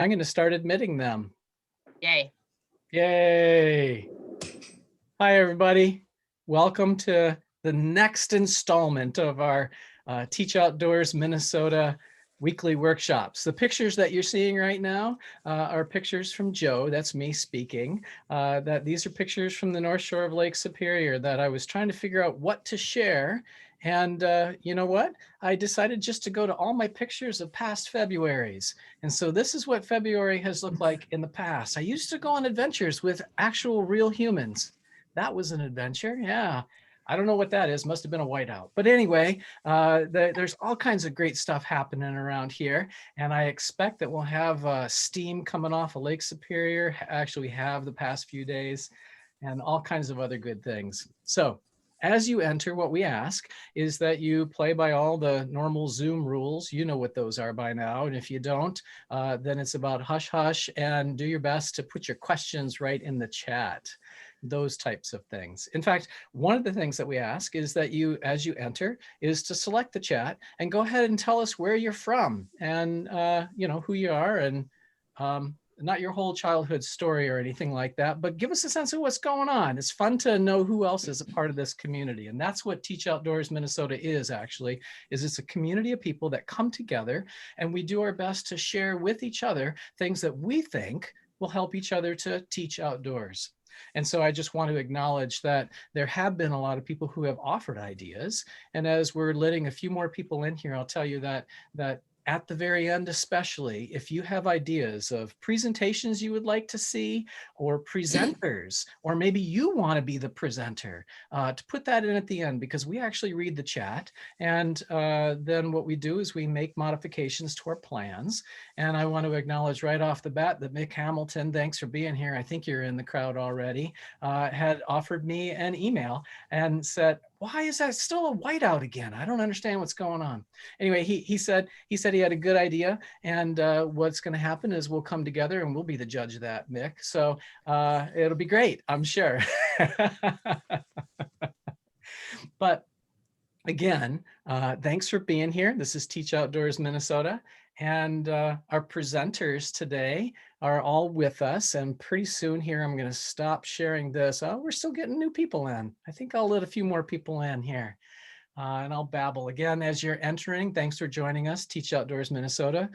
I'm going to start admitting them. Yay. Yay. Hi, everybody. Welcome to the next installment of our Teach Outdoors Minnesota weekly workshops. The pictures that you're seeing right now are pictures from Joe. That's me speaking. These are pictures from the North Shore of Lake Superior that I was trying to figure out what to share. And you know what? I decided just to go to all my pictures of past Februaries. And so this is what February has looked like in the past. I used to go on adventures with actual real humans. That was an adventure. Yeah. I don't know what that is. Must have been a whiteout. But anyway, there's all kinds of great stuff happening around here. And I expect that we'll have steam coming off of Lake Superior. Actually, we have the past few days and all kinds of other good things. So as you enter, what we ask is that you play by all the normal Zoom rules. You know what those are by now. And if you don't, then it's about hush hush and do your best to put your questions right in the chat. Those types of things. In fact, one of the things that we ask is that you, as you enter, is to select the chat and go ahead and tell us where you're from and you know who you are and not your whole childhood story or anything like that, but give us a sense of what's going on. It's fun to know who else is a part of this community. And that's what Teach Outdoors Minnesota is actually, is it's a community of people that come together and we do our best to share with each other things that we think will help each other to teach outdoors. And so I just want to acknowledge that there have been a lot of people who have offered ideas. And as we're letting a few more people in here, I'll tell you that at the very end, especially if you have ideas of presentations you would like to see or presenters, or maybe you want to be the presenter, to put that in at the end, because we actually read the chat. And then what we do is we make modifications to our plans. And I want to acknowledge right off the bat that Mick Hamilton, thanks for being here. I think you're in the crowd already, had offered me an email and said, why is that still a whiteout again? I don't understand what's going on. Anyway, he said he had a good idea, and what's going to happen is we'll come together and we'll be the judge of that, Mick. So it'll be great, I'm sure. But again, thanks for being here. This is Teach Outdoors Minnesota, and our presenters today are all with us. And pretty soon here, I'm going to stop sharing this. Oh, we're still getting new people in. I think I'll let a few more people in here. And I'll babble again as you're entering. Thanks for joining us, Teach Outdoors Minnesota.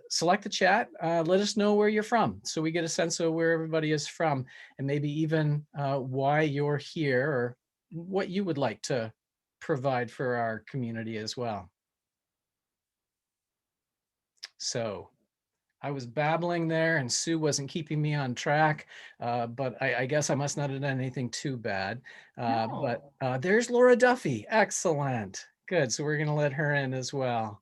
Select the chat. Let us know where you're from so we get a sense of where everybody is from and maybe even why you're here or what you would like to provide for our community as well. So I was babbling there and Sue wasn't keeping me on track, but I guess I must not have done anything too bad. No. But there's Laura Duffey. Excellent. Good. So we're going to let her in as well.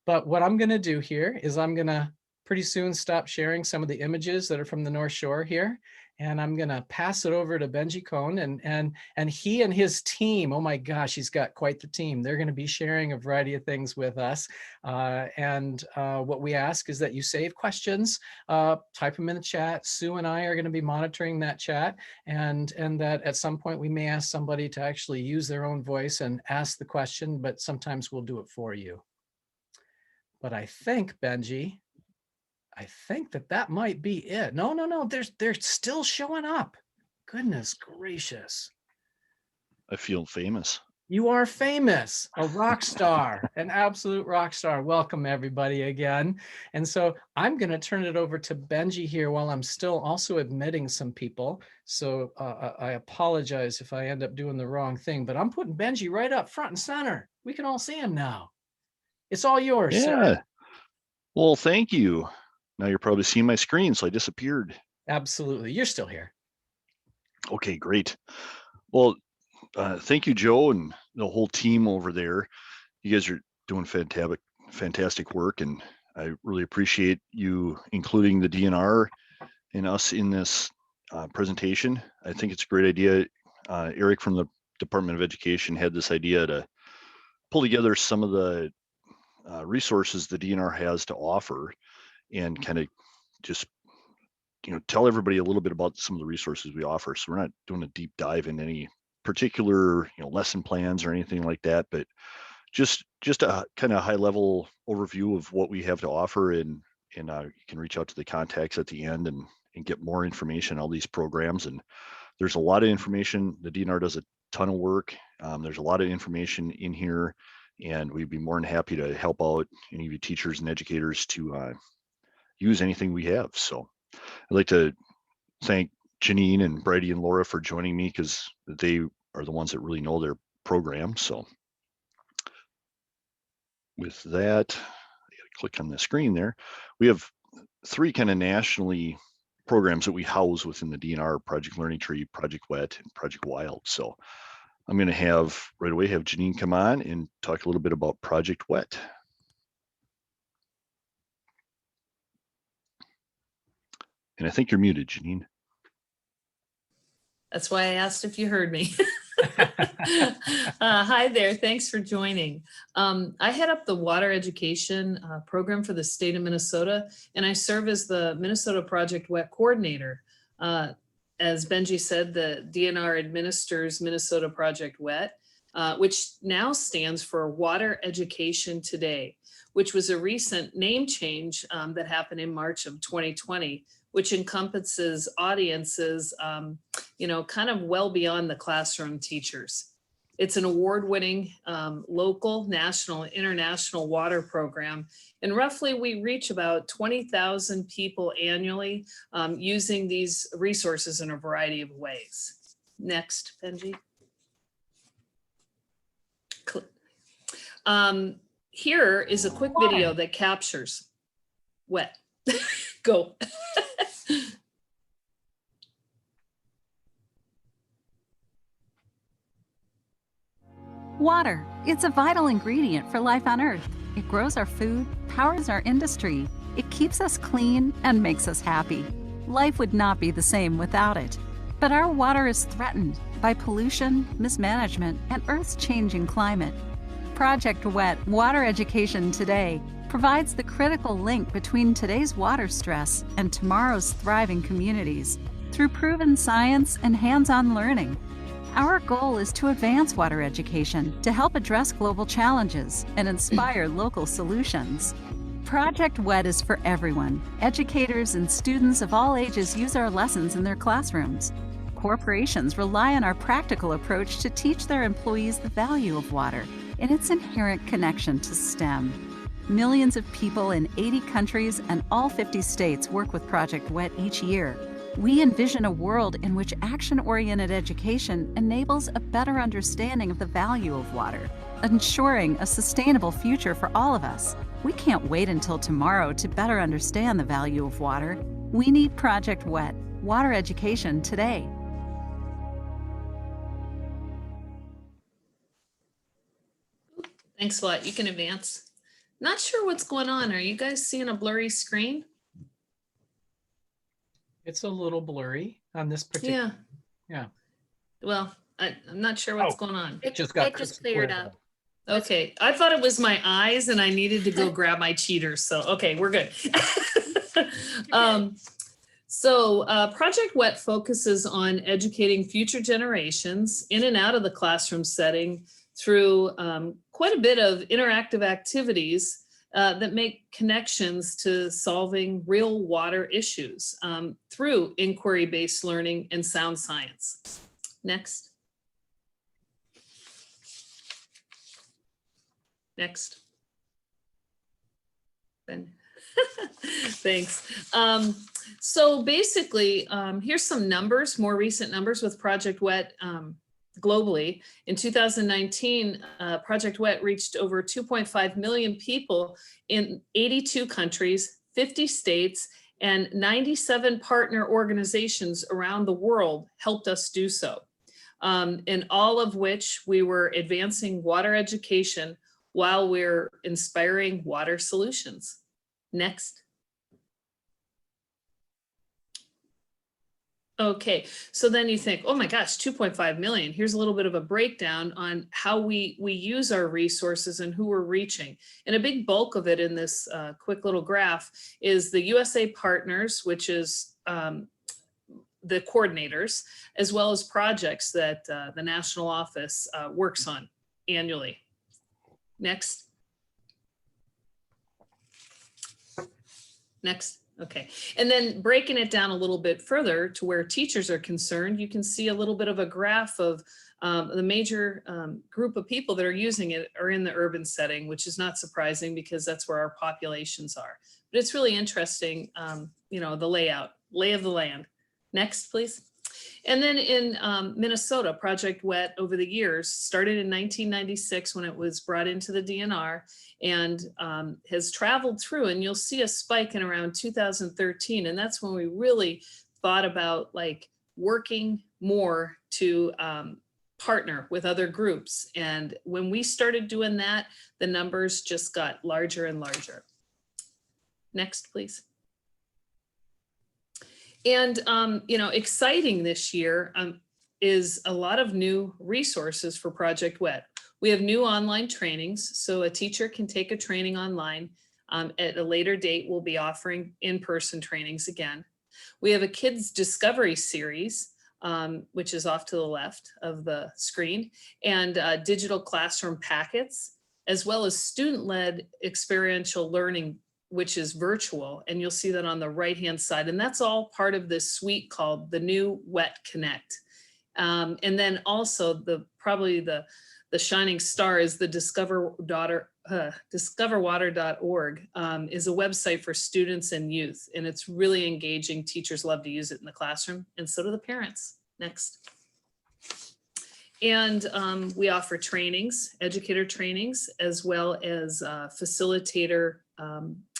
But what I'm going to do here is I'm going to pretty soon stop sharing some of the images that are from the North Shore here. And I'm going to pass it over to Benji Kohn and he and his team. Oh my gosh, he's got quite the team. They're going to be sharing a variety of things with us. What we ask is that you save questions, type them in the chat. Sue and I are going to be monitoring that chat, and that at some point we may ask somebody to actually use their own voice and ask the question, but sometimes we'll do it for you. But I think, Benji, I think that might be it. No, they're still showing up. Goodness gracious. I feel famous. You are famous, a rock star, an absolute rock star. Welcome everybody again. And so I'm going to turn it over to Benji here while I'm still also admitting some people. So I apologize if I end up doing the wrong thing, but I'm putting Benji right up front and center. We can all see him now. It's all yours. Yeah. Sir. Well, thank you. Now you're probably seeing my screen, so I disappeared. Absolutely. You're still here. Okay, great. Well, thank you, Joe, and the whole team over there. You guys are doing fantastic work, and I really appreciate you including the DNR and us in this presentation. I think it's a great idea. Eric from the Department of Education had this idea to pull together some of the resources the DNR has to offer and kind of just tell everybody a little bit about some of the resources we offer. So we're not doing a deep dive in any particular lesson plans or anything like that, but just a kind of high level overview of what we have to offer and and you can reach out to the contacts at the end and get more information on all these programs. And there's a lot of information. The DNR does a ton of work. There's a lot of information in here, and we'd be more than happy to help out any of you teachers and educators to use anything we have. So I'd like to thank Janine and Briedi and Laura for joining me, because they are the ones that really know their program. So with that, click on the screen there. We have 3 kind of nationally programs that we house within the DNR: Project Learning Tree, Project Wet, and Project Wild. So I'm going to have right away have Janine come on and talk a little bit about Project Wet. And I think you're muted, Janine. That's why I asked if you heard me. Hi there, thanks for joining. I head up the water education program for the state of Minnesota, and I serve as the Minnesota Project Wet coordinator. As Benji said, the DNR administers Minnesota Project Wet, which now stands for Water Education Today, which was a recent name change that happened in March of 2020, which encompasses audiences, kind of well beyond the classroom teachers. It's an award-winning local, national, international water program. And roughly we reach about 20,000 people annually using these resources in a variety of ways. Next, Benji. Here is a quick video that captures wet. Go. Water. It's a vital ingredient for life on Earth. It grows our food, powers our industry. It keeps us clean and makes us happy. Life would not be the same without it. But our water is threatened by pollution, mismanagement, and Earth's changing climate. Project Wet, Water Education Today, provides the critical link between today's water stress and tomorrow's thriving communities through proven science and hands-on learning. Our goal is to advance water education to help address global challenges and inspire local solutions. Project Wet is for everyone. Educators and students of all ages use our lessons in their classrooms. Corporations rely on our practical approach to teach their employees the value of water and its inherent connection to STEM. Millions of people in 80 countries and all 50 states work with Project Wet each year. We envision a world in which action-oriented education enables a better understanding of the value of water, ensuring a sustainable future for all of us. We can't wait until tomorrow to better understand the value of water. We need Project Wet, Water Education Today. Thanks a lot. You can advance. Not sure what's going on. Are you guys seeing a blurry screen? It's a little blurry on this particular. Yeah. Well, I'm not sure what's going on. It just cleared up. Okay. I thought it was my eyes and I needed to go grab my cheaters. So, okay, we're good. Project Wet focuses on educating future generations in and out of the classroom setting through quite a bit of interactive activities that make connections to solving real water issues through inquiry-based learning and sound science. Next. Next. Ben. Thanks. So basically, here's some numbers, more recent numbers with Project Wet globally. In 2019, Project Wet reached over 2.5 million people in 82 countries, 50 states, and 97 partner organizations around the world helped us do so. In all of which we were advancing water education while we're inspiring water solutions. Next. Okay, so then you think, oh my gosh, 2.5 million. Here's a little bit of a breakdown on how we use our resources and who we're reaching. And a big bulk of it in this quick little graph is the USA partners, which is the coordinators, as well as projects that the national office works on annually. Next. Next. Okay. And then breaking it down a little bit further to where teachers are concerned, you can see a little bit of a graph of the major group of people that are using it are in the urban setting, which is not surprising because that's where our populations are. But it's really interesting, you know, the lay of the land. Next, please. And then in Minnesota, Project WET over the years started in 1996 when it was brought into the DNR and has traveled through, and you'll see a spike in around 2013. And that's when we really thought about like working more to partner with other groups. And when we started doing that, the numbers just got larger and larger. Next, please. And, you know, exciting this year is a lot of new resources for Project WET. We have new online trainings, so a teacher can take a training online. At a later date, we'll be offering in-person trainings again. We have a kids discovery series, which is off to the left of the screen, and digital classroom packets, as well as student-led experiential learning, which is virtual, and you'll see that on the right-hand side. And that's all part of this suite called the new WET Connect. And then also probably the shining star is the discoverwater.org is a website for students and youth, and it's really engaging. Teachers love to use it in the classroom, and so do the parents. Next. And we offer trainings, educator trainings, as well as facilitator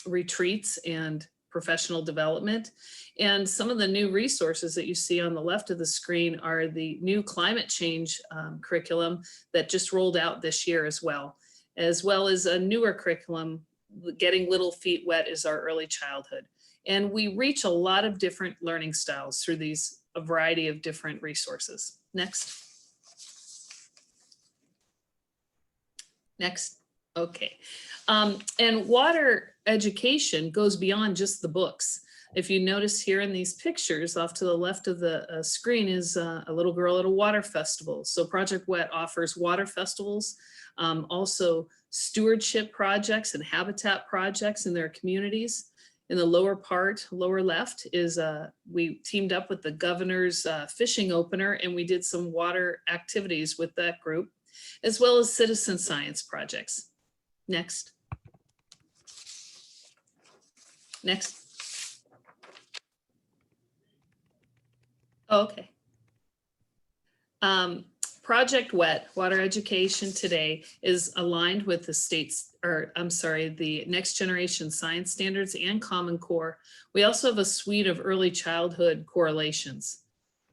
retreats and professional development. And some of the new resources that you see on the left of the screen are the new climate change curriculum that just rolled out this year as well as a newer curriculum, Getting Little Feet Wet is our early childhood. And we reach a lot of different learning styles through a variety of different resources. Next. Next. Okay. And water education goes beyond just the books. If you notice here in these pictures off to the left of the screen is a little girl at a water festival. So Project WET offers water festivals, also stewardship projects and habitat projects in their communities. In the lower left is we teamed up with the governor's fishing opener, and we did some water activities with that group, as well as citizen science projects. Next. Next. Oh, okay. Project WET, Water Education Today, is aligned with the Next Generation Science Standards and Common Core. We also have a suite of early childhood correlations.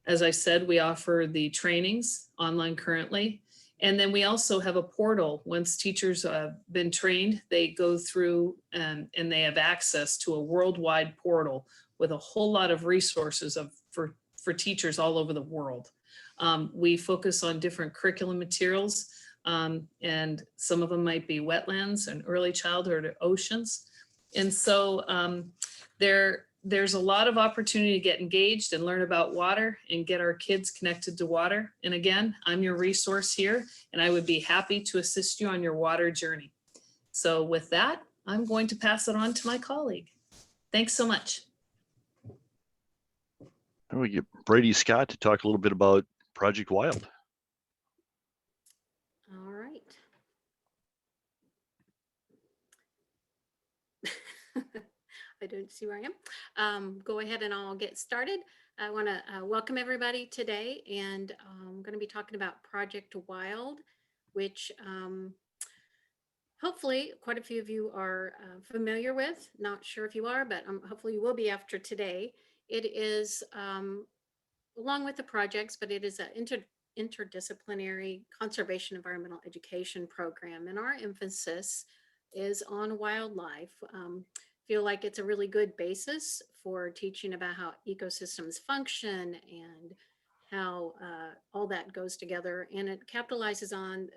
As I said, we offer the trainings online currently. And then we also have a portal. Once teachers have been trained, they go through and they have access to a worldwide portal with a whole lot of resources for teachers all over the world. We focus on different curriculum materials, and some of them might be wetlands and early childhood or oceans. And so there's a lot of opportunity to get engaged and learn about water and get our kids connected to water. And again, I'm your resource here, and I would be happy to assist you on your water journey. So with that, I'm going to pass it on to my colleague. Thanks so much. And we get Briedi Scott to talk a little bit about Project Wild. All right. I don't see where I am. Go ahead and I'll get started. I want to welcome everybody today, and I'm going to be talking about Project Wild, which hopefully quite a few of you are familiar with. Not sure if you are, but hopefully you will be after today. It is along with the projects, but it is an interdisciplinary conservation environmental education program, and our emphasis is on wildlife. Feel like it's a really good basis for teaching about how ecosystems function and how all that goes together, and it capitalizes on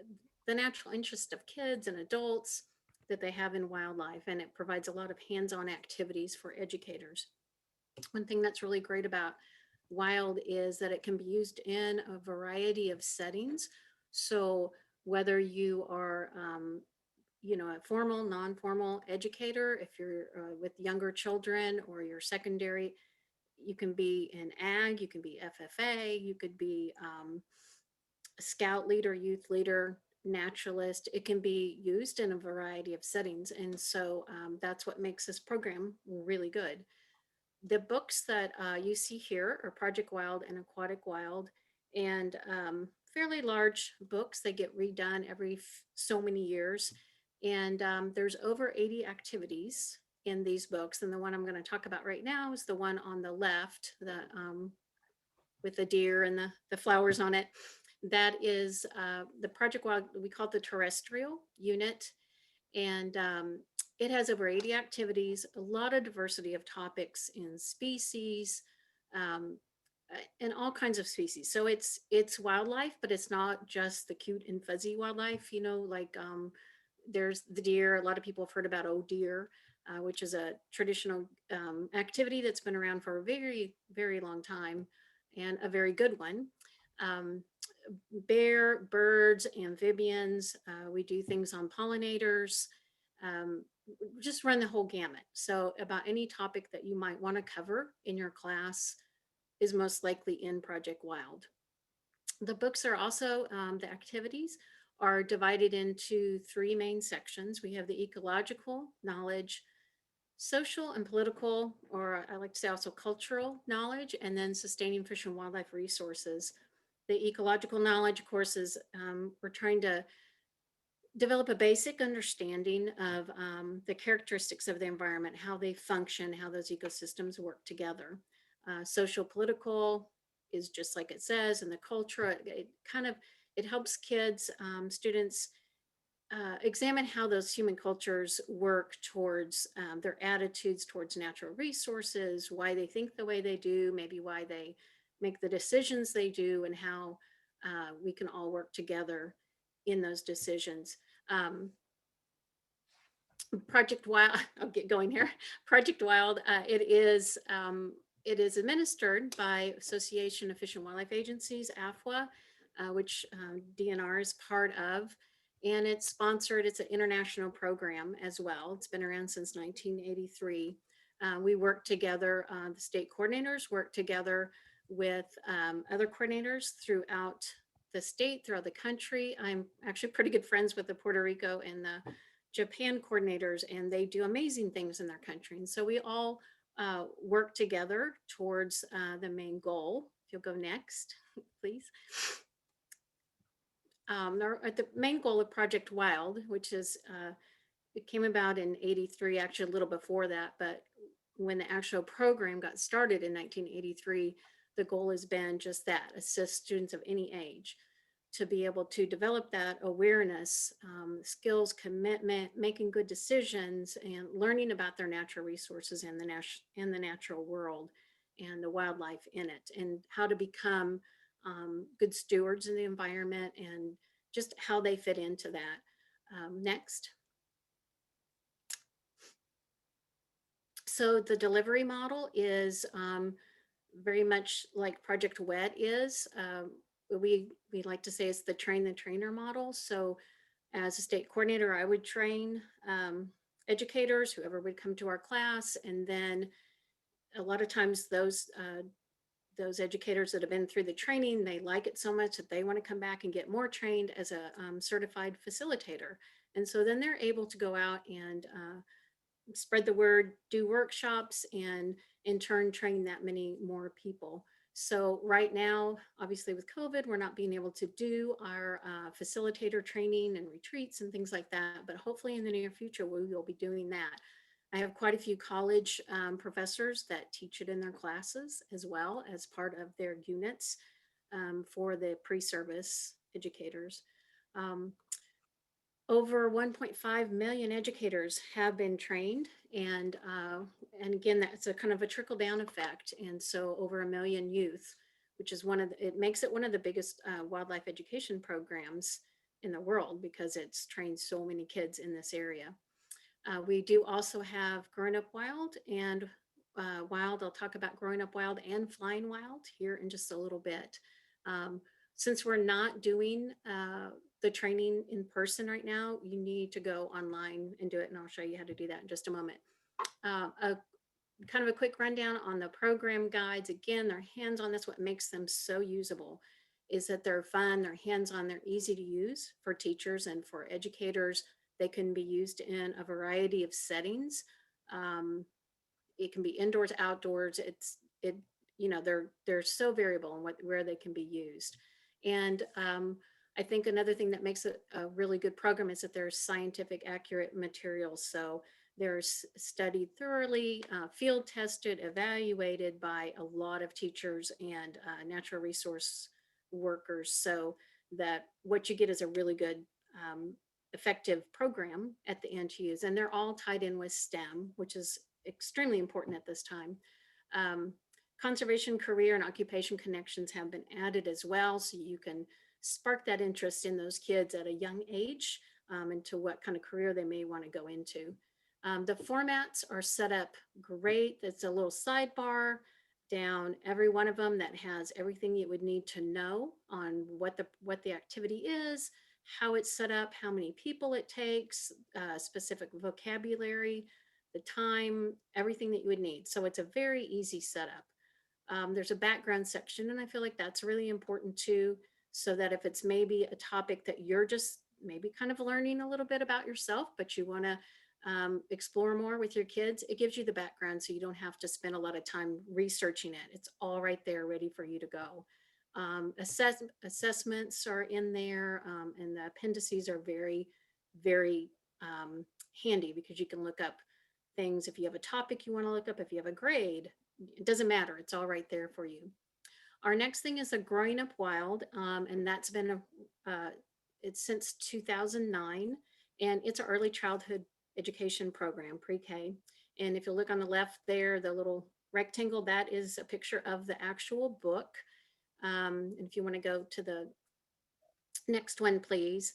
the natural interest of kids and adults that they have in wildlife, and it provides a lot of hands-on activities for educators. One thing that's really great about Wild is that it can be used in a variety of settings. So whether you are a formal, non-formal educator. If you're with younger children or you're secondary, you can be in ag, you can be FFA, you could be a scout leader, youth leader, naturalist. It can be used in a variety of settings. And so that's what makes this program really good. The books that you see here are Project Wild and Aquatic Wild, and fairly large books. They get redone every so many years. And there's over 80 activities in these books. And the one I'm going to talk about right now is the one on the left, with the deer and the flowers on it. That is the Project Wild, we call it the terrestrial unit. And it has over 80 activities, a lot of diversity of topics in species, and all kinds of species. So it's wildlife, but it's not just the cute and fuzzy wildlife, like there's the deer. A lot of people have heard about deer, which is a traditional activity that's been around for a very, very long time and a very good one. Bear, birds, amphibians. We do things on pollinators. Just run the whole gamut. So about any topic that you might want to cover in your class is most likely in Project Wild. The books are also, the activities are divided into 3 main sections. We have the ecological knowledge, social and political, or I like to say also cultural knowledge, and then sustaining fish and wildlife resources. The ecological knowledge, of course, is we're trying to develop a basic understanding of the characteristics of the environment, how they function, how those ecosystems work together. Social political is just like it says, and the culture, it helps kids, students examine how those human cultures work towards their attitudes towards natural resources, why they think the way they do, maybe why they make the decisions they do, and how we can all work together in those decisions. Project Wild, I'll get going here. Project Wild, it is administered by Association of Fish and Wildlife Agencies, AFWA, which DNR is part of, and it's sponsored. It's an international program as well. It's been around since 1983. We work together, the state coordinators work together with other coordinators throughout the state, throughout the country. I'm actually pretty good friends with the Puerto Rico and the Japan coordinators, and they do amazing things in their country. And so we all work together towards the main goal. If you'll go next, please. The main goal of Project Wild, which is, it came about in '83, actually a little before that, but when the actual program got started in 1983, the goal has been just that: assist students of any age to be able to develop that awareness, skills, commitment, making good decisions, and learning about their natural resources and the natural world and the wildlife in it, and how to become good stewards in the environment, and just how they fit into that. Next. So the delivery model is very much like Project WET is. We like to say it's the train the trainer model. So as a state coordinator, I would train educators, whoever would come to our class, and then a lot of times those educators that have been through the training, they like it so much that they want to come back and get more trained as a certified facilitator. And so then they're able to go out and spread the word, do workshops, and in turn train that many more people. So right now, obviously with COVID, we're not being able to do our facilitator training and retreats and things like that, but hopefully in the near future, we will be doing that. I have quite a few college professors that teach it in their classes as well as part of their units for the pre-service educators. Over 1.5 million educators have been trained, and again, that's a kind of a trickle down effect. And so over 1 million youth, which is it makes it one of the biggest wildlife education programs in the world, because it's trained so many kids in this area. We do also have Growing Up Wild and Wild. I'll talk about Growing Up Wild and Flying Wild here in just a little bit. since we're not doing the training in person right now, you need to go online and do it. And I'll show you how to do that in just a moment. A kind of a quick rundown on the program guides. Again, they're hands-on. That's what makes them so usable, is that they're fun, they're hands-on, they're easy to use for teachers and for educators. They can be used in a variety of settings. It can be indoors, outdoors. They're so variable in where they can be used. And I think another thing that makes it a really good program is that there's scientific accurate materials. So they're studied thoroughly, field tested, evaluated by a lot of teachers and natural resource workers, so that what you get is a really good, effective program at the end to use. And they're all tied in with STEM, which is extremely important at this time. Conservation, career, and occupation connections have been added as well, so you can spark that interest in those kids at a young age, into what kind of career they may want to go into. The formats are set up great. It's a little sidebar down every one of them that has everything you would need to know on what the activity is, how it's set up, how many people it takes, specific vocabulary, the time, everything that you would need. So it's a very easy setup. There's a background section, and I feel like that's really important too, so that if it's maybe a topic that you're just maybe kind of learning a little bit about yourself, but you want to explore more with your kids, it gives you the background so you don't have to spend a lot of time researching it. It's all right there ready for you to go. Assessments are in there, and the appendices are very, very handy, because you can look up things if you have a topic you want to look up, if you have a grade, it doesn't matter, it's all right there for you. Our next thing is a Growing Up Wild, and that's been it's since 2009, and it's an early childhood education program, pre-K. And if you look on the left there, the little rectangle, that is a picture of the actual book. And if you want to go to the next one, please.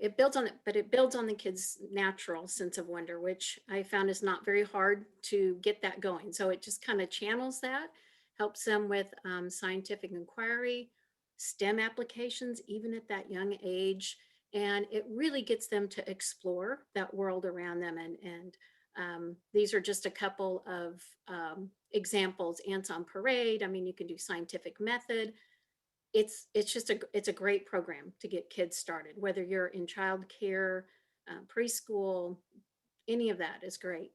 It builds on it, but it builds on the kids' natural sense of wonder, which I found is not very hard to get that going. So it just kind of channels that, helps them with scientific inquiry, STEM applications, even at that young age. And it really gets them to explore that world around them. And these are just a couple of examples. Ants on Parade. I mean, you can do scientific method. It's a great program to get kids started, whether you're in childcare, preschool, any of that is great.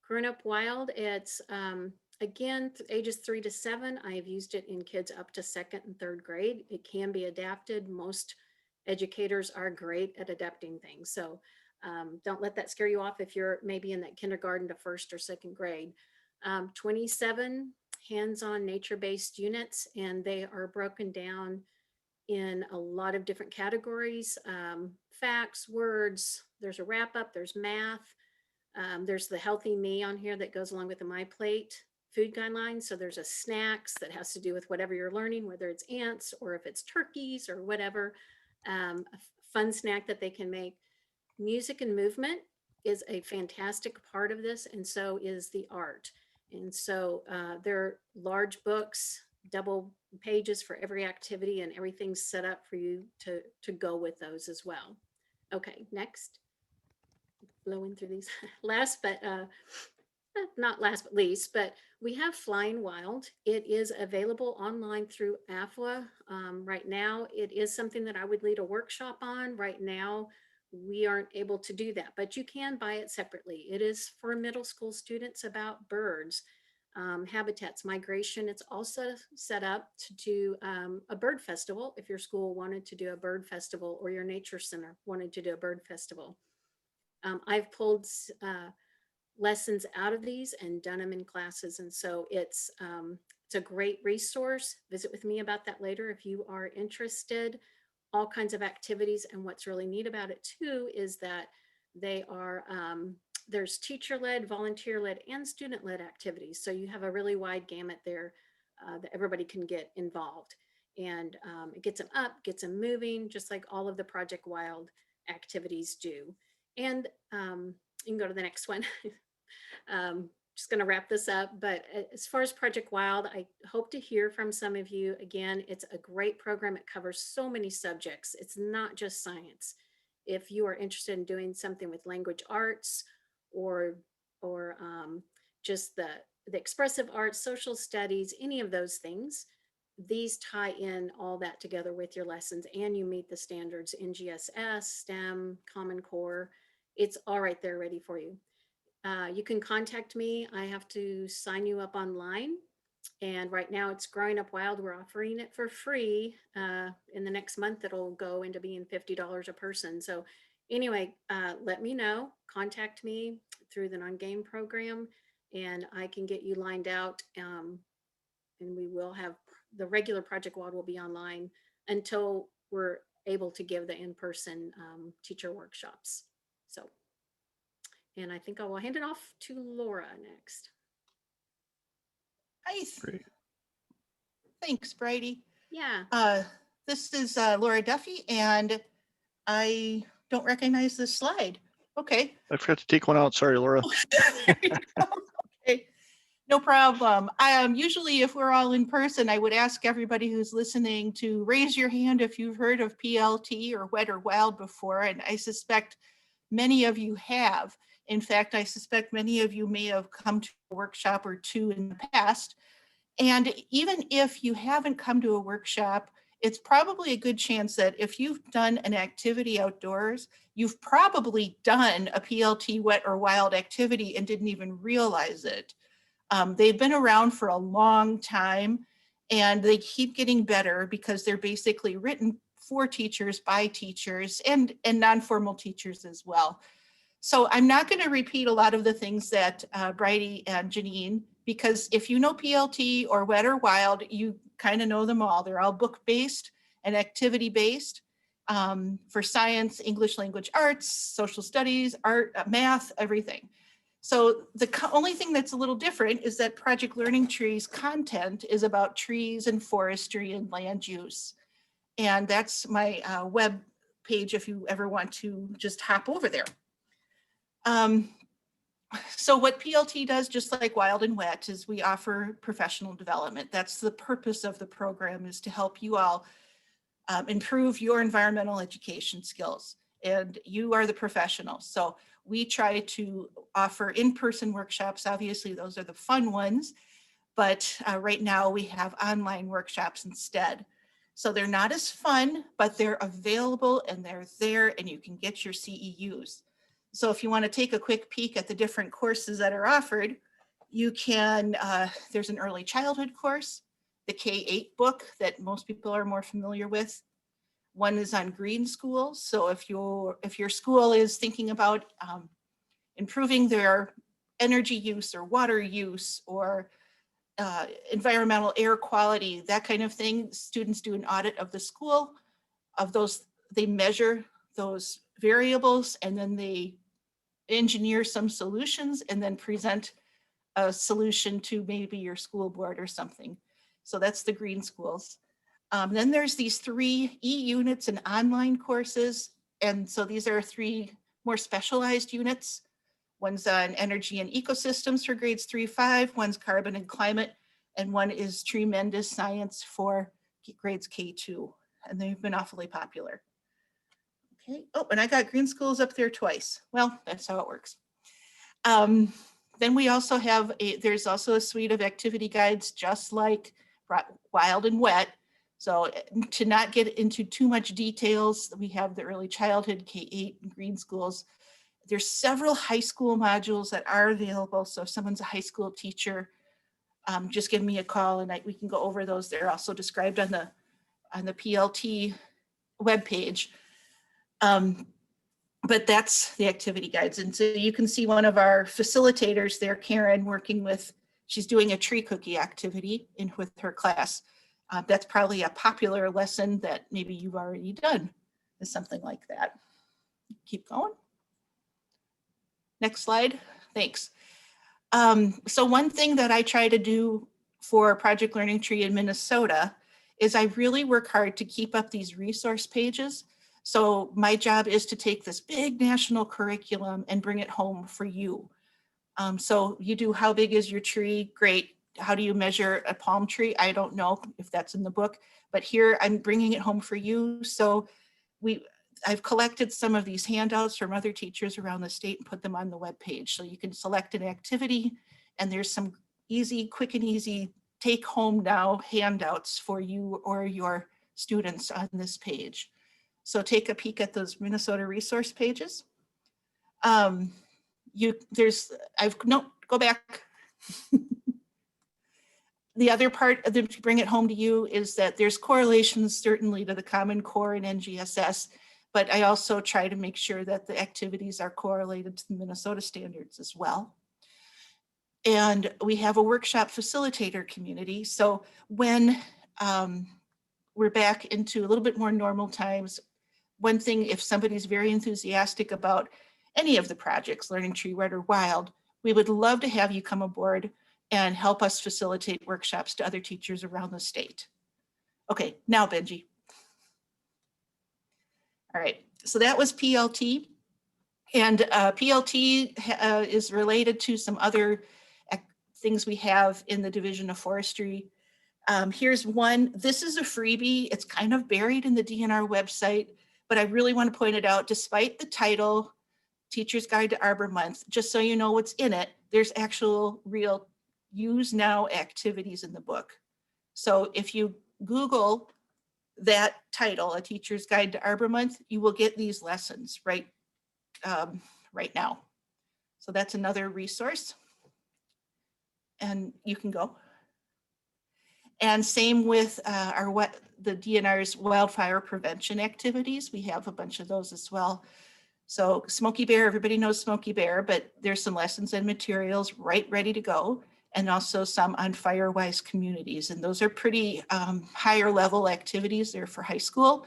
Growing Up Wild, it's again, ages 3 to 7. I've used it in kids up to 2nd and 3rd grade. It can be adapted. Most educators are great at adapting things. So don't let that scare you off if you're maybe in that kindergarten to 1st or 2nd grade. 27 hands-on nature-based units, and they are broken down in a lot of different categories. Facts, words, there's a wrap-up, there's math, there's the Healthy Me on here that goes along with the My Plate food guidelines. So there's a snacks that has to do with whatever you're learning, whether it's ants or if it's turkeys or whatever, a fun snack that they can make. Music and movement is a fantastic part of this, and so is the art. And so there are large books, double pages for every activity, and everything's set up for you to go with those as well. Okay, next. Blowing through these. Last but not last but least, but we have Flying Wild. It is available online through AFWA. Right now, it is something that I would lead a workshop on. Right now, we aren't able to do that, but you can buy it separately. It is for middle school students about birds, habitats, migration. It's also set up to do a bird festival if your school wanted to do a bird festival, or your nature center wanted to do a bird festival. I've pulled lessons out of these and done them in classes, and so it's a great resource. Visit with me about that later if you are interested. All kinds of activities, and what's really neat about it too is that they are there's teacher-led, volunteer-led, and student-led activities. So you have a really wide gamut there that everybody can get involved, and it gets them up, gets them moving, just like all of the Project Wild activities do. And you can go to the next one. just going to wrap this up, but as far as Project Wild, I hope to hear from some of you. Again, it's a great program. It covers so many subjects. It's not just science. If you are interested in doing something with language arts or just the expressive arts, social studies, any of those things, these tie in all that together with your lessons, and you meet the standards in GSS, STEM, Common Core. It's all right there ready for you. You can contact me. I have to sign you up online. And right now it's Growing Up Wild. We're offering it for free. In the next month, it'll go into being $50 a person. So anyway, let me know. Contact me through the non-game program, and I can get you lined out. And we will have the regular Project Wild will be online until we're able to give the in-person teacher workshops. So. And I think I will hand it off to Laura next. Nice. Great. Thanks, Briedi. Yeah. This is Laura Duffey, and I don't recognize this slide. Okay. I forgot to take one out. Sorry, Laura. Okay. No problem. Usually if we're all in person, I would ask everybody who's listening to raise your hand if you've heard of PLT or Wet or Wild before, and I suspect many of you have. In fact, I suspect many of you may have come to a workshop or two in the past. And even if you haven't come to a workshop, it's probably a good chance that if you've done an activity outdoors, you've probably done a PLT Wet or Wild activity and didn't even realize it. They've been around for a long time, and they keep getting better because they're basically written for teachers, by teachers, and non-formal teachers as well. So I'm not going to repeat a lot of the things that Briedi and Janine, because if you know PLT or Wet or Wild, you kind of know them all. They're all book-based and activity-based for science, English language arts, social studies, art, math, everything. So the only thing that's a little different is that Project Learning Tree's content is about trees and forestry and land use. And that's my web page if you ever want to just hop over there. So what PLT does, just like Wild and Wet, is we offer professional development. That's the purpose of the program, is to help you all improve your environmental education skills. And you are the professionals. So we try to offer in-person workshops. Obviously, those are the fun ones. But right now we have online workshops instead. So they're not as fun, but they're available and they're there, and you can get your CEUs. So if you want to take a quick peek at the different courses that are offered, you can, there's an early childhood course, the K-8 book that most people are more familiar with. One is on green schools. So if your school is thinking about improving their energy use or water use or environmental air quality, that kind of thing, students do an audit of the school, of those, they measure those variables, and then they engineer some solutions and then present a solution to maybe your school board or something. So that's the green schools. Then there's these 3 e-units and online courses. And so these are 3 more specialized units. One's on energy and ecosystems for grades 3-5, one's carbon and climate, and one is tremendous science for grades K2. And they've been awfully popular. Okay. Oh, and I got green schools up there twice. Well, that's how it works. Then we also have there's also a suite of activity guides, just like Wild and Wet. So to not get into too much details, we have the early childhood, K-8 and green schools. There's several high school modules that are available. So if someone's a high school teacher, just give me a call and we can go over those. They're also described on the PLT webpage. But that's the activity guides. And so you can see one of our facilitators there, Karen, working with, she's doing a tree cookie activity with her class. That's probably a popular lesson that maybe you've already done, is something like that. Keep going. Next slide, thanks. So one thing that I try to do for Project Learning Tree in Minnesota is I really work hard to keep up these resource pages. So my job is to take this big national curriculum and bring it home for you. So you do how big is your tree? Great. How do you measure a palm tree? I don't know if that's in the book, but here I'm bringing it home for you. So I've collected some of these handouts from other teachers around the state and put them on the webpage. So you can select an activity, and there's some quick and easy take home now handouts for you or your students on this page. So take a peek at those Minnesota resource pages. Go back. The other part of them to bring it home to you is that there's correlations certainly to the Common Core and NGSS, but I also try to make sure that the activities are correlated to the Minnesota standards as well. And we have a workshop facilitator community. So when we're back into a little bit more normal times, one thing, if somebody's very enthusiastic about any of the projects, Learning Tree, Red or Wild, we would love to have you come aboard and help us facilitate workshops to other teachers around the state. Okay, now Benji. All right, so that was PLT. And PLT is related to some other things we have in the Division of Forestry. Here's one. This is a freebie. It's kind of buried in the DNR website, but I really want to point it out. Despite the title, Teacher's Guide to Arbor Month, just so you know what's in it, there's actual real use now activities in the book. So if you Google that title, A Teacher's Guide to Arbor Month, you will get these lessons right now. So that's another resource. And you can go. And same with the DNR's wildfire prevention activities. We have a bunch of those as well. So Smokey Bear, everybody knows Smokey Bear, but there's some lessons and materials ready to go, and also some on Firewise communities. And those are pretty higher level activities. They're for high school.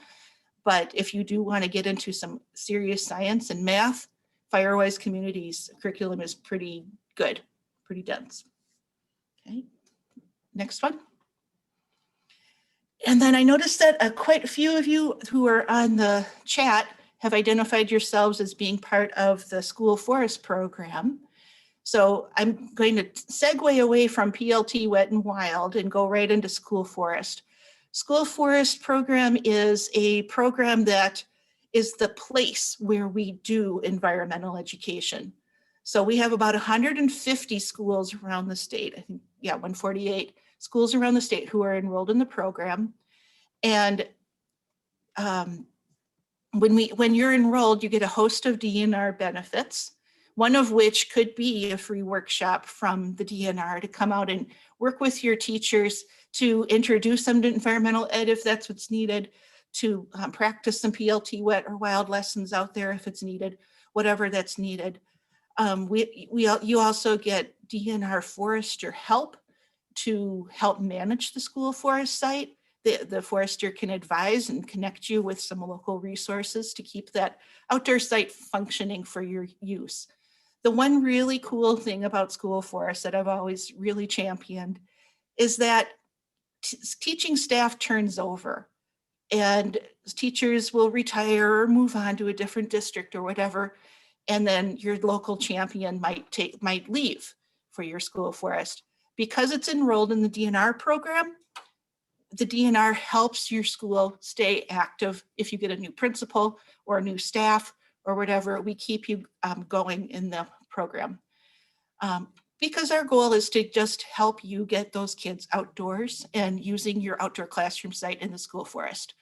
But if you do want to get into some serious science and math, Firewise communities curriculum is pretty good, pretty dense. Okay, next one. And then I noticed that quite a few of you who are on the chat have identified yourselves as being part of the school forest program. So I'm going to segue away from PLT Wet and Wild and go right into school forest. School forest program is a program that is the place where we do environmental education. So we have about 150 schools around the state. I think, yeah, 148 schools around the state who are enrolled in the program. And when you're enrolled, you get a host of DNR benefits, one of which could be a free workshop from the DNR to come out and work with your teachers to introduce them to environmental ed if that's what's needed, to practice some PLT Wet or Wild lessons out there if it's needed, whatever that's needed. You also get DNR forester help to help manage the school forest site. The forester can advise and connect you with some local resources to keep that outdoor site functioning for your use. The one really cool thing about school forest that I've always really championed is that teaching staff turns over and teachers will retire or move on to a different district or whatever. And then your local champion might leave for your school forest. Because it's enrolled in the DNR program, the DNR helps your school stay active. If you get a new principal or a new staff or whatever, we keep you going in the program. Because our goal is to just help you get those kids outdoors and using your outdoor classroom site in the school forest.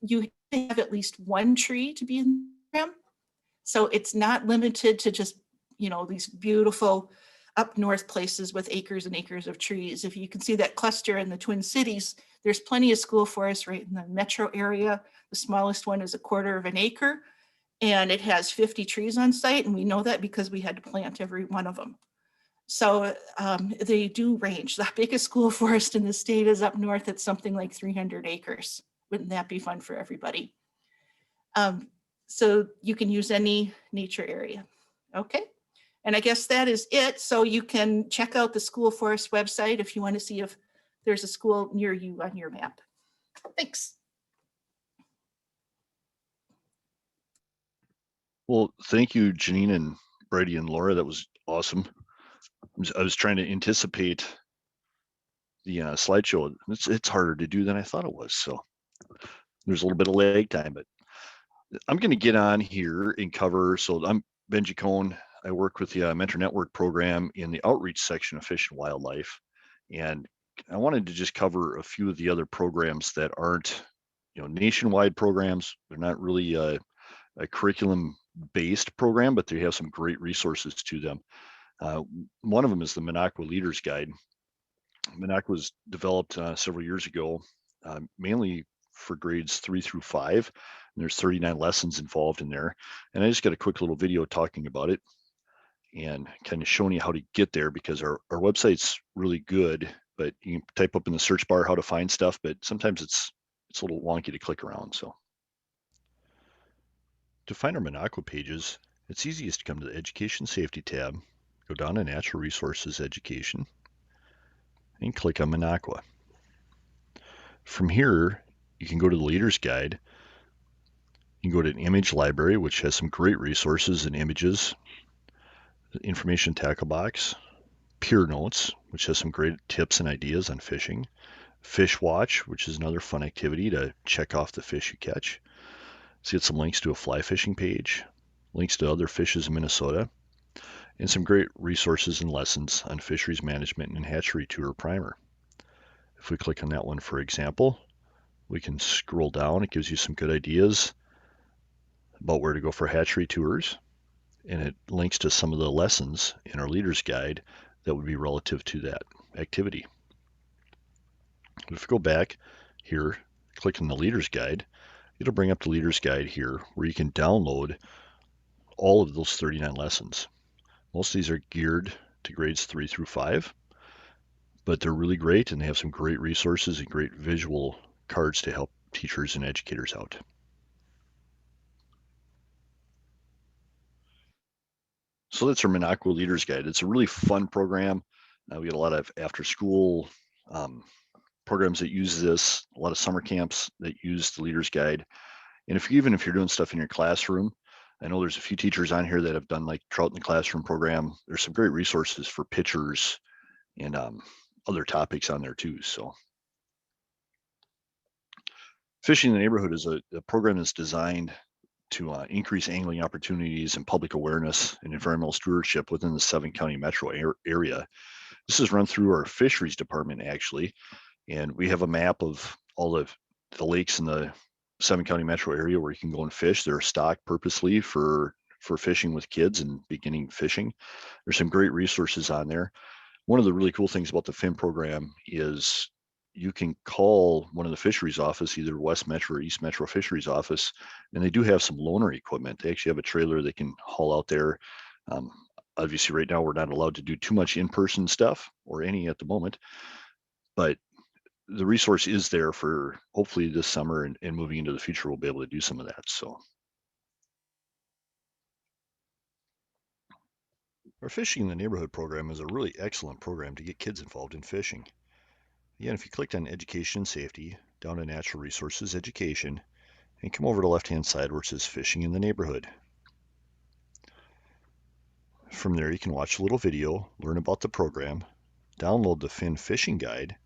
You have at least one tree to be in the program. So it's not limited to just, these beautiful up north places with acres and acres of trees. If you can see that cluster in the Twin Cities, there's plenty of school forests right in the metro area. The smallest one is 1/4 of an acre, and it has 50 trees on site. And we know that because we had to plant every one of them. So they do range. The biggest school forest in the state is up north at something like 300 acres. Wouldn't that be fun for everybody? So you can use any nature area. Okay. And I guess that is it. So you can check out the school forest website if you want to see if there's a school near you on your map. Thanks. Well, thank you, Janine and Briedi and Laura. That was awesome. I was trying to anticipate the slideshow. It's harder to do than I thought it was. So there's a little bit of lag time, but I'm going to get on here and cover. So I'm Benji Kohn. I work with the Mentor Network program in the outreach section of Fish and Wildlife. And I wanted to just cover a few of the other programs that aren't, nationwide programs. They're not really a curriculum-based program, but they have some great resources to them. One of them is the Minocqua Leaders Guide. Minocqua was developed several years ago, mainly for grades 3 through 5. And there's 39 lessons involved in there. And I just got a quick little video talking about it and kind of showing you how to get there, because our website's really good, but you can type up in the search bar how to find stuff, but sometimes it's a little wonky to click around. So to find our Minocqua pages, it's easiest to come to the Education Safety tab, go down to Natural Resources Education, and click on Minocqua. From here, you can go to the Leader's Guide. You can go to an image library, which has some great resources and images, the information tackle box, Peer Notes, which has some great tips and ideas on fishing, Fish Watch, which is another fun activity to check off the fish you catch. Let's get some links to a fly fishing page, links to other fishes in Minnesota, and some great resources and lessons on fisheries management and hatchery tour primer. If we click on that one, for example, we can scroll down. It gives you some good ideas about where to go for hatchery tours, and it links to some of the lessons in our Leader's Guide that would be relative to that activity. If we go back here, click on the Leader's Guide, it'll bring up the Leader's Guide here where you can download all of those 39 lessons. Most of these are geared to grades 3 through 5, but they're really great, and they have some great resources and great visual cards to help teachers and educators out. So that's our Minocqua Leaders Guide. It's a really fun program. We get a lot of after-school programs that use this, a lot of summer camps that use the Leaders Guide. And even if you're doing stuff in your classroom, I know there's a few teachers on here that have done like Trout in the Classroom program. There's some great resources for pictures and other topics on there too. So Fishing in the Neighborhood is a program that's designed to increase angling opportunities and public awareness and environmental stewardship within the 7-county metro area. This is run through our fisheries department, actually, and we have a map of all the lakes in the 7-county metro area where you can go and fish. They're stocked purposely for fishing with kids and beginning fishing. There's some great resources on there. One of the really cool things about the FIN program is you can call one of the fisheries office, either West Metro or East Metro fisheries office, and they do have some loaner equipment. They actually have a trailer they can haul out there. Obviously, right now, we're not allowed to do too much in-person stuff, or any at the moment, but the resource is there for hopefully this summer and moving into the future, we'll be able to do some of that. So our Fishing in the Neighborhood program is a really excellent program to get kids involved in fishing. Again, if you clicked on Education and Safety, down to Natural Resources Education, and come over to the left-hand side where it says Fishing in the Neighborhood. From there, you can watch a little video, learn about the program, download the Fin Fishing Guide,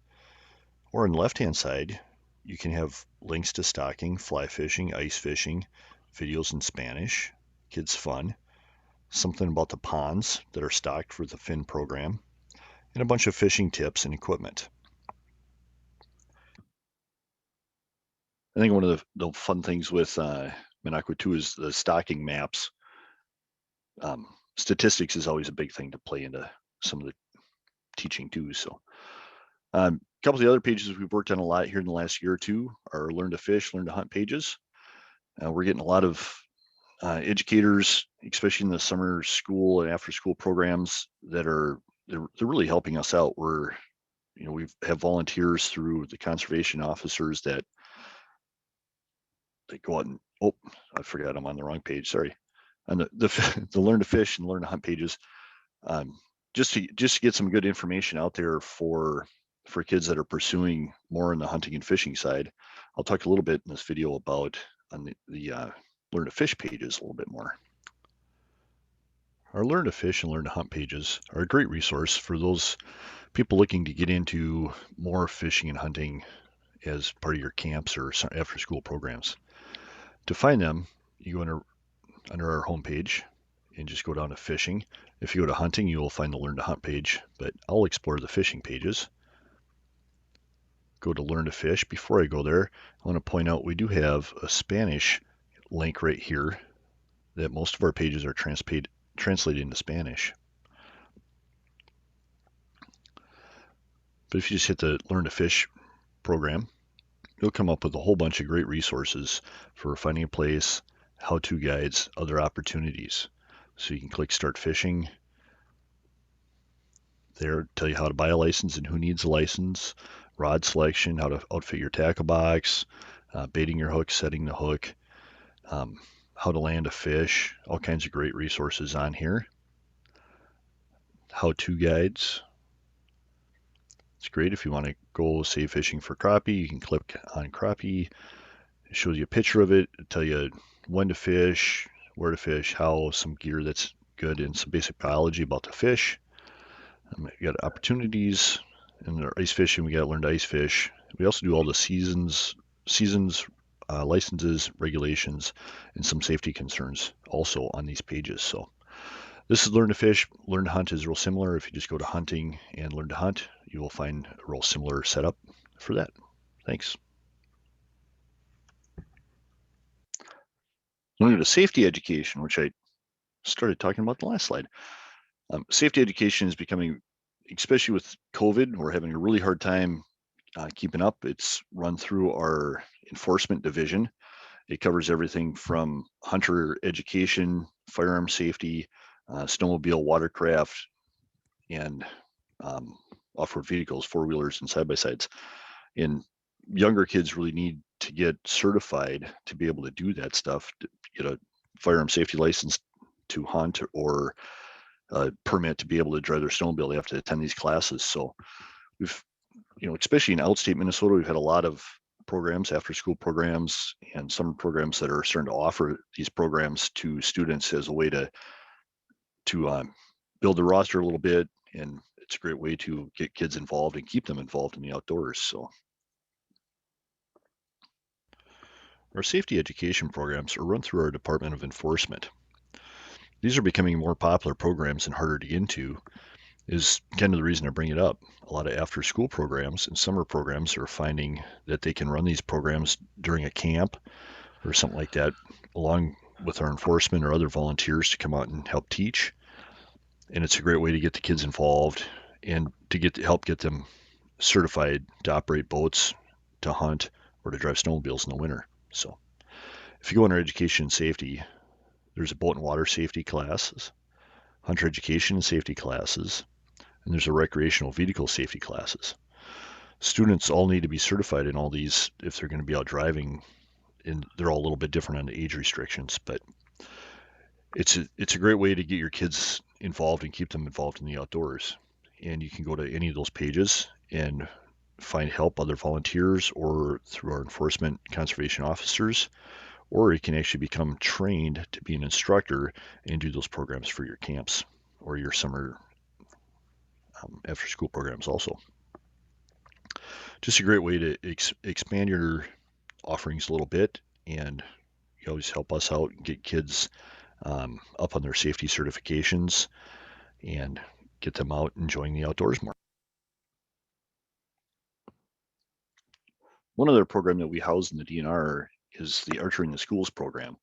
or on the left-hand side, you can have links to stocking, fly fishing, ice fishing, videos in Spanish, kids fun, something about the ponds that are stocked for the Fin program, and a bunch of fishing tips and equipment. I think one of the fun things with Minocqua too is the stocking maps. Statistics is always a big thing to play into some of the teaching too. So a couple of the other pages we've worked on a lot here in the last year or two are Learn to Fish, Learn to Hunt pages. We're getting a lot of educators, especially in the summer school and after school programs, that they're really helping us out. We have volunteers through the conservation officers that they go out and, oh, I forgot I'm on the wrong page, sorry. On the Learn to Fish and Learn to Hunt pages, just to get some good information out there for kids that are pursuing more in the hunting and fishing side. I'll talk a little bit in this video about on the Learn to Fish pages a little bit more. Our Learn to Fish and Learn to Hunt pages are a great resource for those people looking to get into more fishing and hunting as part of your camps or after school programs. To find them, you go under our homepage and just go down to fishing. If you go to hunting, you will find the Learn to Hunt page, but I'll explore the fishing pages. Go to Learn to Fish. Before I go there, I want to point out we do have a Spanish link right here that most of our pages are translated into Spanish. But if you just hit the Learn to Fish program, you'll come up with a whole bunch of great resources for finding a place, how-to guides, other opportunities. So you can click Start Fishing. There, tell you how to buy a license and who needs a license, rod selection, how to outfit your tackle box, baiting your hook, setting the hook, how to land a fish, all kinds of great resources on here. How-to guides. It's great if you want to go, say, fishing for crappie. You can click on crappie. It shows you a picture of it. It'll tell you when to fish, where to fish, how, some gear that's good, and some basic biology about the fish. You got opportunities in our ice fishing. We got to learn to ice fish. We also do all the seasons, licenses, regulations, and some safety concerns also on these pages. So this is Learn to Fish. Learn to Hunt is real similar. If you just go to hunting and Learn to Hunt, you will find a real similar setup for that. Thanks. Learning to safety education, which I started talking about in the last slide. Safety education is becoming, especially with COVID, we're having a really hard time keeping up. It's run through our enforcement division. It covers everything from hunter education, firearm safety, snowmobile, watercraft, and off-road vehicles, four-wheelers and side-by-sides. And younger kids really need to get certified to be able to do that stuff, to get a firearm safety license to hunt or a permit to be able to drive their snowmobile. They have to attend these classes. So we've, especially in outstate Minnesota, we've had a lot of programs, after school programs, and summer programs that are starting to offer these programs to students as a way to build the roster a little bit. And it's a great way to get kids involved and keep them involved in the outdoors. So our safety education programs are run through our Department of Enforcement. These are becoming more popular programs and harder to get into, is kind of the reason I bring it up. A lot of after school programs and summer programs are finding that they can run these programs during a camp or something like that, along with our enforcement or other volunteers to come out and help teach. And it's a great way to get the kids involved and to help get them certified to operate boats, to hunt, or to drive snowmobiles in the winter. So if you go under education and safety, there's a boat and water safety classes, hunter education and safety classes, and there's a recreational vehicle safety classes. Students all need to be certified in all these if they're going to be out driving, and they're all a little bit different on the age restrictions, but it's a great way to get your kids involved and keep them involved in the outdoors. And you can go to any of those pages and find help, other volunteers, or through our enforcement conservation officers, or you can actually become trained to be an instructor and do those programs for your camps or your summer after school programs also. Just a great way to expand your offerings a little bit, and you always help us out and get kids up on their safety certifications and get them out enjoying the outdoors more. One other program that we house in the DNR is the Archery in the Schools program.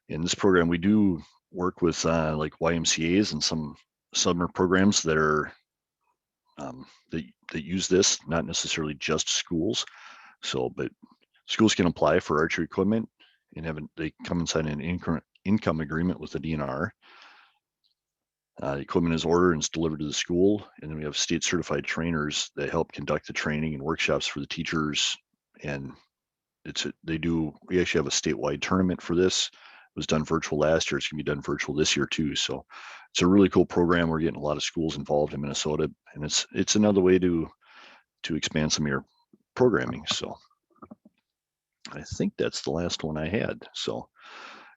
In this program, we do work with like YMCAs and some summer programs that are that use this, not necessarily just schools. So, but schools can apply for archery equipment and they come and sign an income agreement with the DNR. The equipment is ordered and is delivered to the school, and then we have state certified trainers that help conduct the training and workshops for the teachers. And we actually have a statewide tournament for this. It was done virtual last year. It's gonna be done virtual this year too. So it's a really cool program. We're getting a lot of schools involved in Minnesota, and it's another way to expand some of your programming. So I think that's the last one I had. So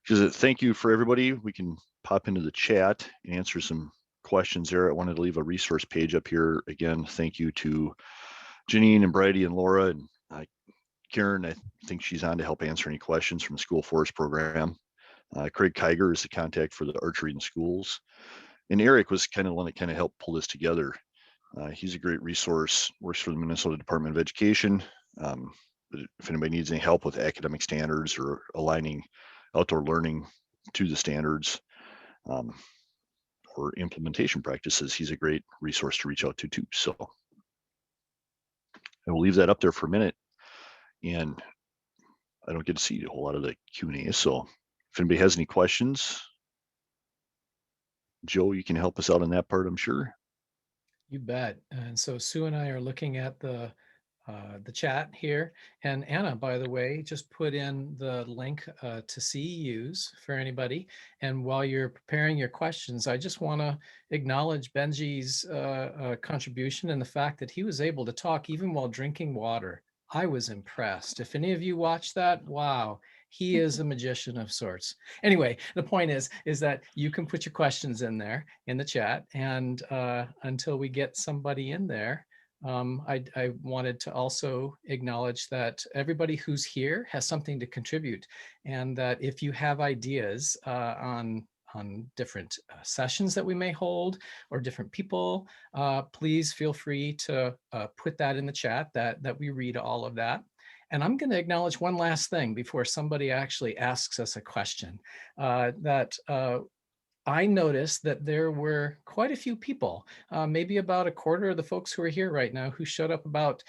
Because thank you for everybody. We can pop into the chat and answer some questions there. I wanted to leave a resource page up here. Again, thank you to Janine and Briedi and Laura and Karen. I think she's on to help answer any questions from the school forest program. Craig Kiger is the contact for the archery in the schools. And Eric was kind of the one that kind of helped pull this together. He's a great resource, works for the Minnesota Department of Education. If anybody needs any help with academic standards or aligning outdoor learning to the standards or implementation practices, he's a great resource to reach out to too. So I will leave that up there for a minute. And I don't get to see a whole lot of the Q&A. So if anybody has any questions, Joe, you can help us out on that part, I'm sure. You bet. And so Sue and I are looking at the chat here. And Anna, by the way, just put in the link to CEUs for anybody. And while you're preparing your questions, I just want to acknowledge Benji's contribution and the fact that he was able to talk even while drinking water. I was impressed. If any of you watched that, wow, he is a magician of sorts. Anyway, the point is that you can put your questions in there in the chat. And until we get somebody in there, I wanted to also acknowledge that everybody who's here has something to contribute, and that if you have ideas on different sessions that we may hold or different people, please feel free to put that in the chat, that we read all of that. And I'm going to acknowledge one last thing before somebody actually asks us a question, that I noticed that there were quite a few people, maybe about a quarter of the folks who are here right now, who showed up about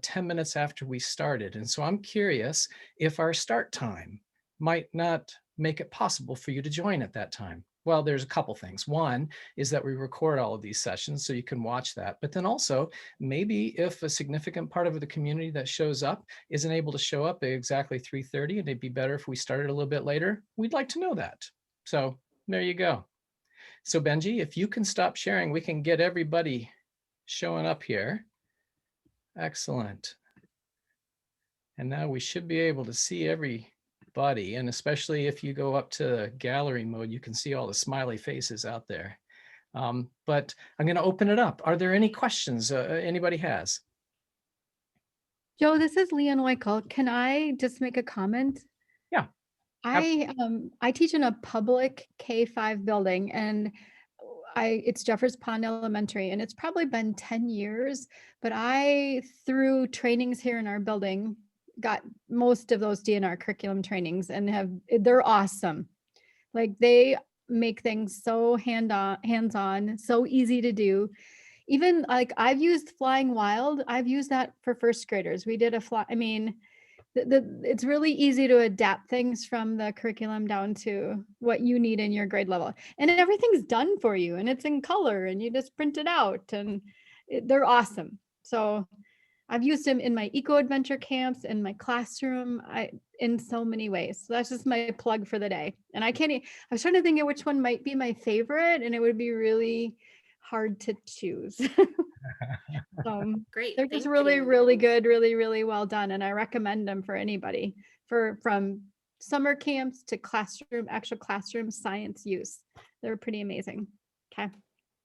10 minutes after we started. And so I'm curious if our start time might not make it possible for you to join at that time. Well, there's a couple things. One is that we record all of these sessions so you can watch that. But then also, maybe if a significant part of the community that shows up isn't able to show up at exactly 3:30, and it'd be better if we started a little bit later, we'd like to know that. So there you go. So Benji, if you can stop sharing, we can get everybody showing up here. Excellent. And now we should be able to see everybody. And especially if you go up to gallery mode, you can see all the smiley faces out there. But I'm going to open it up. Are there any questions anybody has? Joe, this is Leanne Weichel. Can I just make a comment? Yeah. I teach in a public K-5 building, and it's Jeffers Pond Elementary, and it's probably been 10 years, but through trainings here in our building, got most of those DNR curriculum trainings, and they're awesome. Like, they make things so hands-on, so easy to do. Even like I've used Flying Wild. I've used that for first graders. We did it's really easy to adapt things from the curriculum down to what you need in your grade level. And everything's done for you, and it's in color, and you just print it out, and they're awesome. So I've used them in my eco adventure camps, in my classroom, in so many ways. So that's just my plug for the day. And I was trying to think of which one might be my favorite, and it would be really hard to choose. Great. They're just really, really good, really, really well done. And I recommend them for anybody from summer camps to actual classroom science use. They're pretty amazing. Okay.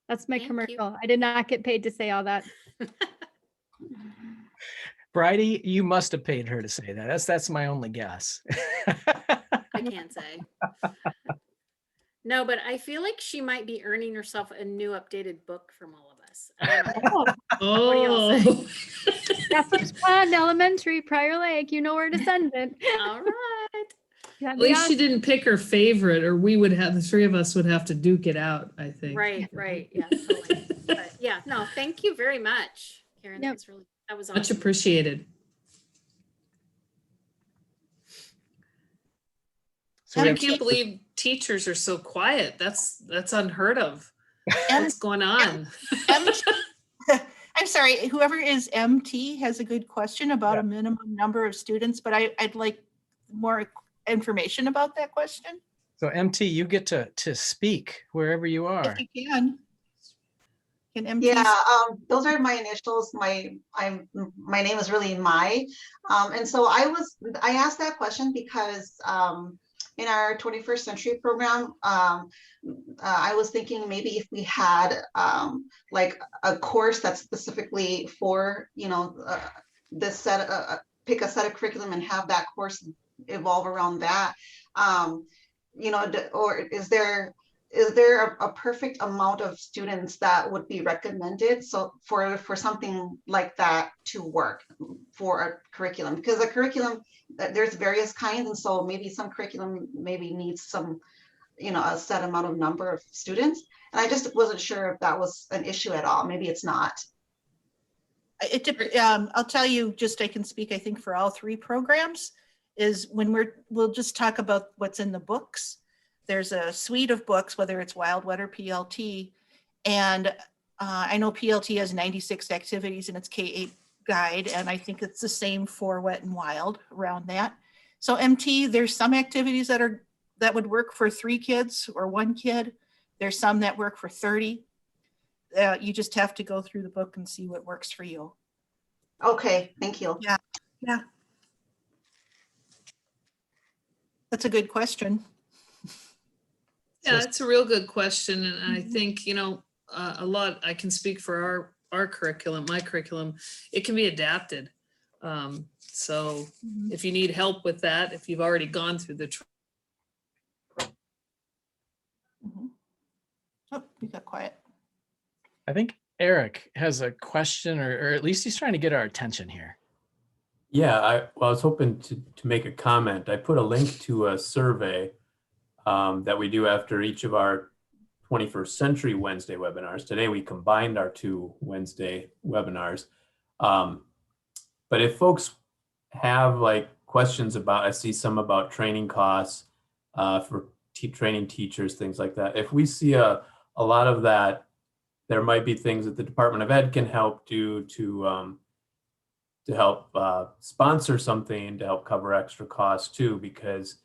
That's my commercial. I did not get paid to say all that. Briedi, you must have paid her to say that. That's my only guess. I can't say. No, but I feel like she might be earning herself a new updated book from all of us. What do y'all say? Jeffers Pond Elementary, Prior Lake. You know where to send it. All right. At least she didn't pick her favorite, or the three of us would have to duke it out, I think. Right. Yeah, totally. But yeah, no, thank you very much, Karen. Yep. That was awesome. Much appreciated. So I can't believe teachers are so quiet. That's unheard of. What's going on? I'm sorry, whoever is MT has a good question about a minimum number of students, but I'd like more information about that question. So MT, you get to speak wherever you are. If you can. Can MT? Yeah, those are my initials. My name is really Mai. And so I asked that question because in our 21st century program, I was thinking maybe if we had like a course that's specifically for, this set, pick a set of curriculum and have that course evolve around that. Or is there a perfect amount of students that would be recommended so for something like that to work for a curriculum? Because a curriculum, there's various kinds, and so maybe some curriculum maybe needs some, a set amount of number of students, and I just wasn't sure if that was an issue at all. Maybe it's not. I'll tell you, I can speak, I think, for all three programs, is when we'll just talk about what's in the books. There's a suite of books, whether it's Wild, Wet, or PLT. And I know PLT has 96 activities in its K-8 guide, and I think it's the same for Wet and Wild around that. So MT, there's some activities that would work for 3 kids or 1 kid. There's some that work for 30. You just have to go through the book and see what works for you. Okay, thank you. Yeah. That's a good question. Yeah, it's a real good question. And I think, a lot, I can speak for our curriculum, my curriculum, it can be adapted. So if you need help with that, if you've already gone through the Oh, you got quiet. I think Eric has a question, or at least he's trying to get our attention here. Yeah, I was hoping to make a comment. I put a link to a survey that we do after each of our 21st Century Wednesday webinars. Today we combined our 2 Wednesday webinars. But if folks have questions about, I see some about training costs for training teachers, things like that. If we see a lot of that, there might be things that the Department of Ed can help do to help sponsor something to help cover extra costs too, because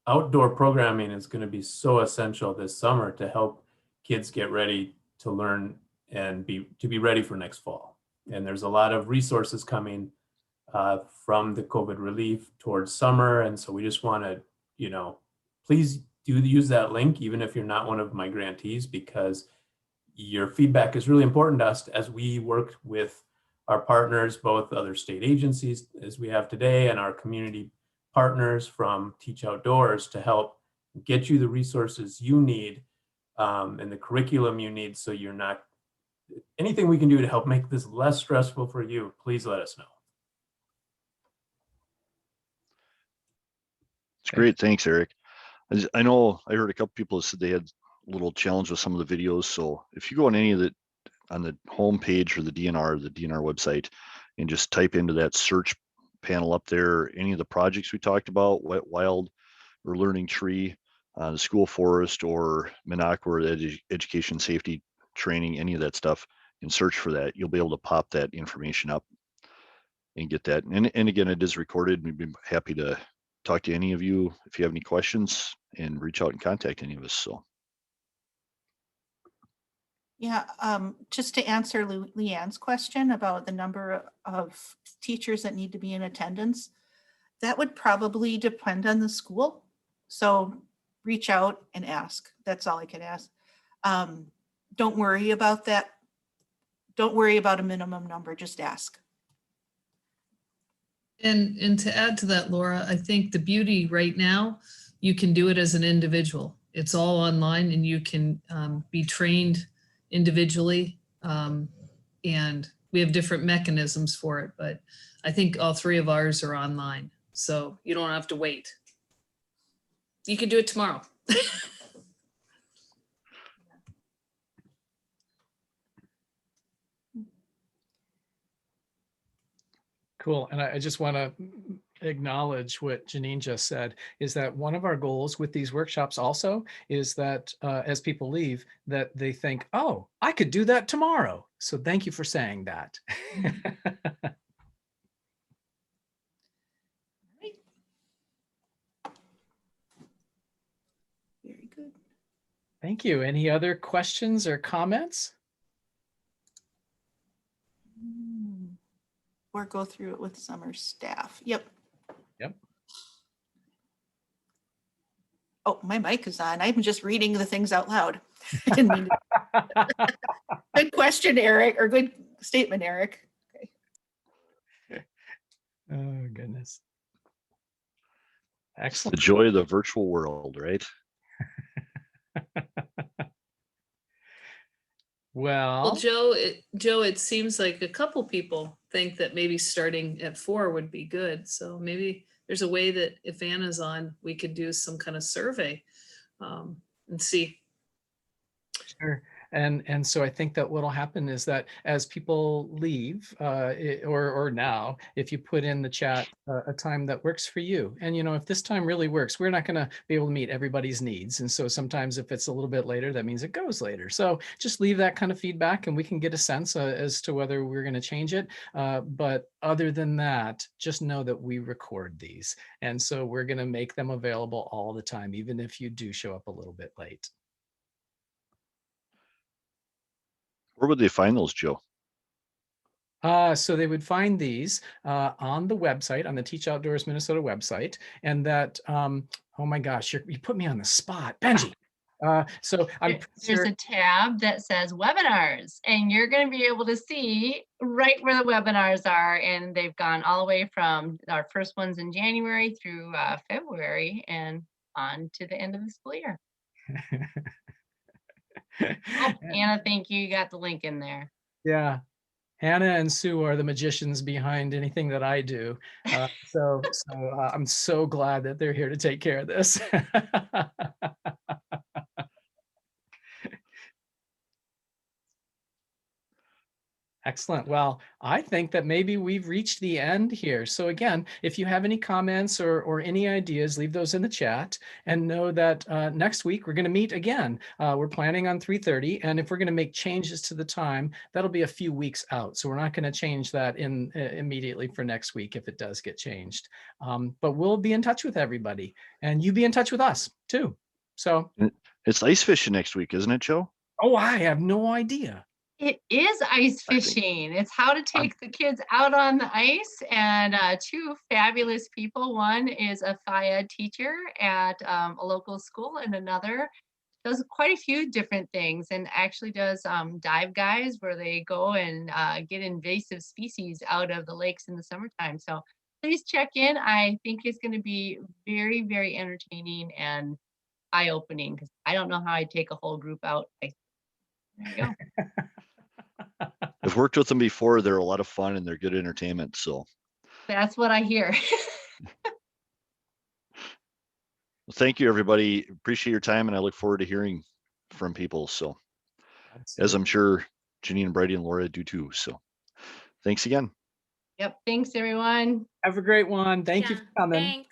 outdoor programming is going to be so essential this summer to help kids get ready to learn and be ready for next fall. And there's a lot of resources coming from the COVID relief towards summer. And so we just want to, please do use that link, even if you're not one of my grantees, because your feedback is really important to us as we work with our partners, both other state agencies as we have today and our community partners from Teach Outdoors, to help get you the resources you need and the curriculum you need, so you're not, anything we can do to help make this less stressful for you, please let us know. It's great. Thanks, Eric. I know I heard a couple people said they had a little challenge with some of the videos. So if you go on any of the, on the home page or the DNR website, and just type into that search panel up there, any of the projects we talked about, Wet, Wild, or Learning Tree, the school forest, or Minocqua, education safety training, any of that stuff, and search for that, you'll be able to pop that information up and get that. And again, it is recorded. We'd be happy to talk to any of you if you have any questions, and reach out and contact any of us. So. Yeah, just to answer Leanne's question about the number of teachers that need to be in attendance, that would probably depend on the school. So reach out and ask. That's all I can ask. Don't worry about that. Don't worry about a minimum number, just ask. And to add to that, Laura, I think the beauty right now, you can do it as an individual. It's all online, and you can be trained individually. And we have different mechanisms for it, but I think all 3 of ours are online. So you don't have to wait. You can do it tomorrow. Cool. And I just want to acknowledge what Janine just said, is that one of our goals with these workshops also is that as people leave, that they think, oh, I could do that tomorrow. So thank you for saying that. Very good. Thank you. Any other questions or comments? Or go through it with summer staff. Yep. Yep. Oh, my mic is on. I'm just reading the things out loud. I didn't mean to- Good question, Eric, or good statement, Eric. Okay. Oh, goodness. The Excellent. joy of the virtual world, right? Well, Well, Joe, it seems like a couple people think that maybe starting at 4 would be good. So maybe there's a way that if Anna's on, we could do some kind of survey and see. sure. And so I think that what'll happen is that as people leave, or now, if you put in the chat a time that works for you, and if this time really works, we're not going to be able to meet everybody's needs. And so sometimes if it's a little bit later, that means it goes later. So just leave that kind of feedback, and we can get a sense as to whether we're going to change it. But other than that, just know that we record these, and so we're going to make them available all the time, even if you do show up a little bit late. Where would they find those, Joe? So they would find these on the website, on the Teach Outdoors Minnesota website, and that, oh my gosh, you put me on the spot, Benji. So I'm There's a tab that says webinars, and you're going to be able to see right where the webinars are. And they've gone all the way from our first ones in January through February and on to the end of the school year. Oh, Anna, thank you. You got the link in there. Yeah. Hannah and Sue are the magicians behind anything that I do. So I'm so glad that they're here to take care of this. Excellent. Well, I think that maybe we've reached the end here. So again, if you have any comments or any ideas, leave those in the chat, and know that next week we're going to meet again. We're planning on 3:30, and if we're going to make changes to the time, that'll be a few weeks out. So we're not going to change that immediately for next week if it does get changed. But we'll be in touch with everybody, and you be in touch with us too. So It's ice fishing next week, isn't it, Joe? oh, I have no idea. It is ice fishing. It's how to take the kids out on the ice, and two fabulous people. One is a FIA teacher at a local school, and another does quite a few different things and actually does dive guides where they go and get invasive species out of the lakes in the summertime. So please check in. I think it's going to be very, very entertaining and eye-opening, because I don't know how I'd take a whole group out. There you go. I've worked with them before. They're a lot of fun and they're good entertainment. So That's what I hear. well, thank you, everybody. Appreciate your time, and I look forward to hearing from people. So as I'm sure Janine and Briedi and Laura do too. So thanks again. Yep. Thanks, everyone. Have a great one. Thank you for coming. Thanks.